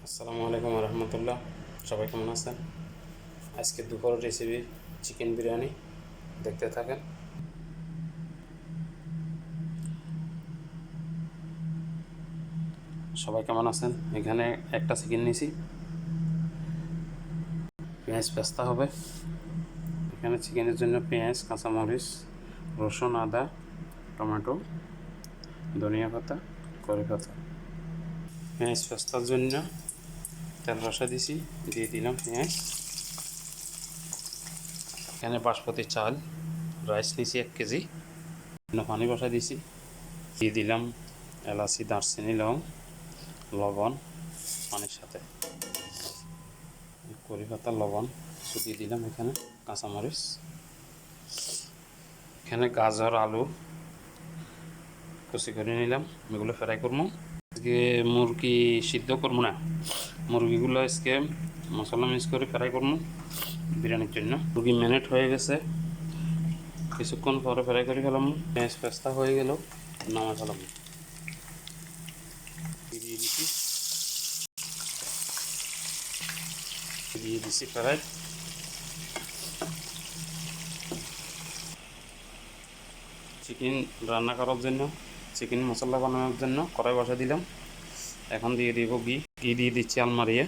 আসসালামু আলাইকুম রহমতুল্লাহ। সবাই কেমন আছেন? আজকে দুপুরের রেসিপি চিকেন বিরিয়ানি, দেখতে থাকেন। সবাই কেমন আছেন? এখানে একটা চিকেন নিয়েছি, পেঁয়াজ পেস্তা হবে। এখানে চিকেনের জন্য পেঁয়াজ, কাঁচামরিচ, রসুন, আদা, টমেটো, ধনিয়া পাতা, কড়ি পাতা। পেঁয়াজ পেস্তার জন্য তেল রসা দিছি, দিয়ে দিলাম পেঁয়াজ। এখানে বাসমতি চাল রাইস নিয়েছি 1 কেজি, পানি বসা দিছি, দিয়ে দিলাম এলাচি, দারচিনি, লবণ পানির সাথে, কড়ি পাতা, লবণ দিয়ে দিলাম। এখানে কাঁচামরিচ, এখানে গাজর, আলু কুচি করে নিলাম, এগুলো ফ্রাই করবো। আজকে মুরগি সিদ্ধ করবো না, মুরগিগুলো আজকে মশলা মিক্স করে ফ্রাই করবো বিরিয়ানির জন্য। মুরগি ম্যারিনেট হয়ে গেছে, কিছুক্ষণ পরে ফ্রাই করে ফেলাম। পেঁয়াজ পেস্তা হয়ে গেল, নামা ফেলাম। দিয়ে দিছি ফ্রাই। চিকেন রান্না করার জন্য, চিকেন মশলা বানানোর জন্য কড়াই বসা দিলাম। এখন দিয়ে দিব ঘি দিয়ে দিচ্ছি আলমারিয়ে,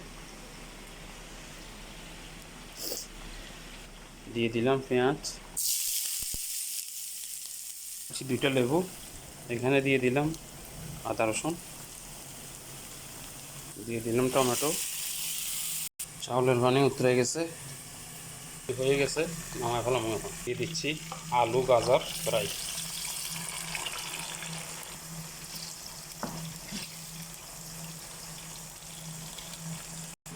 দিয়ে দিলাম পেঁয়াজ, 2টা লেবু, এখানে দিয়ে দিলাম আদা রসুন, দিয়ে দিলাম টমেটো। চাউলের পানি উতরে গেছে, হয়ে গেছে, নামায় ফেলাম। এখন দিয়ে দিচ্ছি আলু, গাজর ফ্রাই।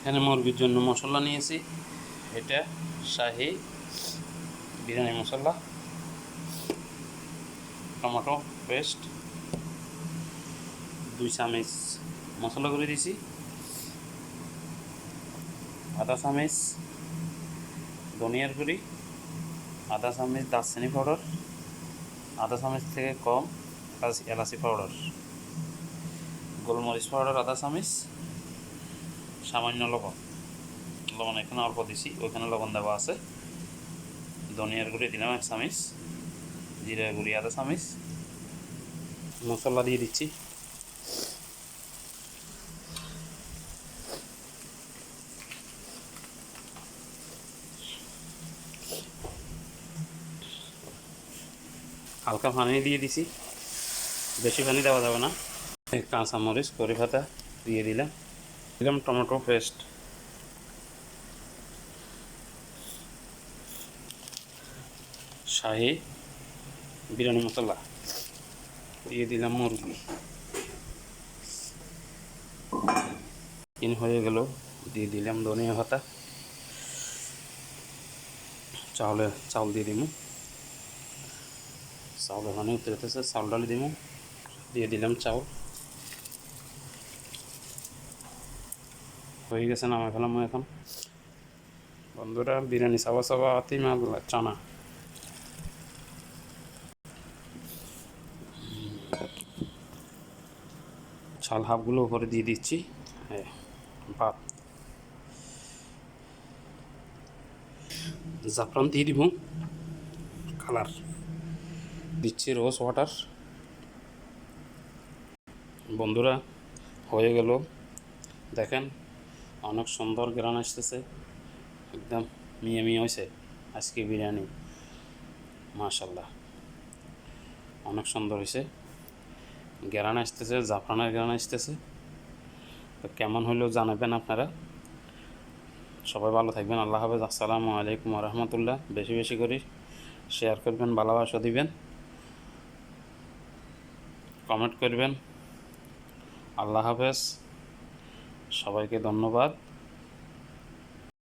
এখানে মুরগির জন্য মশলা নিয়েছি, এটা শাহি বিরিয়ানি মশলা, টমেটো পেস্ট 2 চামচ মশলা করে দিয়েছি, আধা চামচ ধনিয়ার গুঁড়ি, আধা চামচ দারচিনি পাউডার, আধা চামচ থেকে কম এলাচি পাউডার, গোলমরিচ পাউডার আধা চামচ, সামান্য লবণ এখানে অল্প দিছি, ওইখানে লবণ দেওয়া আছে। ধনিয়ার গুঁড়ি দিলাম 1 চামচ, জিরার গুঁড়ি আধা চামচ। মশলা দিয়ে দিচ্ছি, হালকা পানি দিয়ে দিছি, বেশি পানি দেওয়া যাবে না। কাঁচামরিচ, কড়ি পাতা দিয়ে দিলাম টমেটো পেস্ট, শাহি বিরিয়ানি মশলা দিয়ে দিলাম। মুরগি হয়ে গেল, দিয়ে দিলাম ধনিয়া পাতা। চাউল দিয়ে দিব, চাউল ওখানে উতরেতেছে, চাউল ডালি দিব, দিয়ে দিলাম চাউল। হয়ে গেছে, নামাই ফেলাম। এখন বন্ধুরা, বিরিয়ানি চাবা আতি মাগুলা চানা। চাল হাফগুলো উপরে দিয়ে দিচ্ছি, ভাত জাফরান দিয়ে দিব, কালার দিচ্ছি, রোজ ওয়াটার। বন্ধুরা, হয়ে গেল, দেখেন অনেক সুন্দর গ্রান আসতেছে, একদম মিয়া হয়েছে আজকে বিরিয়ানি। মাশাল্লাহ, অনেক সুন্দর হয়েছে, গ্রান আসতেছে, জাফরানের গ্রান আসতেছে। তো কেমন হলো জানাবেন আপনারা। সবাই ভালো থাকবেন, আল্লাহ হাফেজ। আসসালামু আলাইকুম রহমতুল্লাহ। বেশি বেশি করে শেয়ার করবেন, ভালোবাসা দিবেন, কমেন্ট করবেন। আল্লাহ হাফেজ, সবাইকে ধন্যবাদ।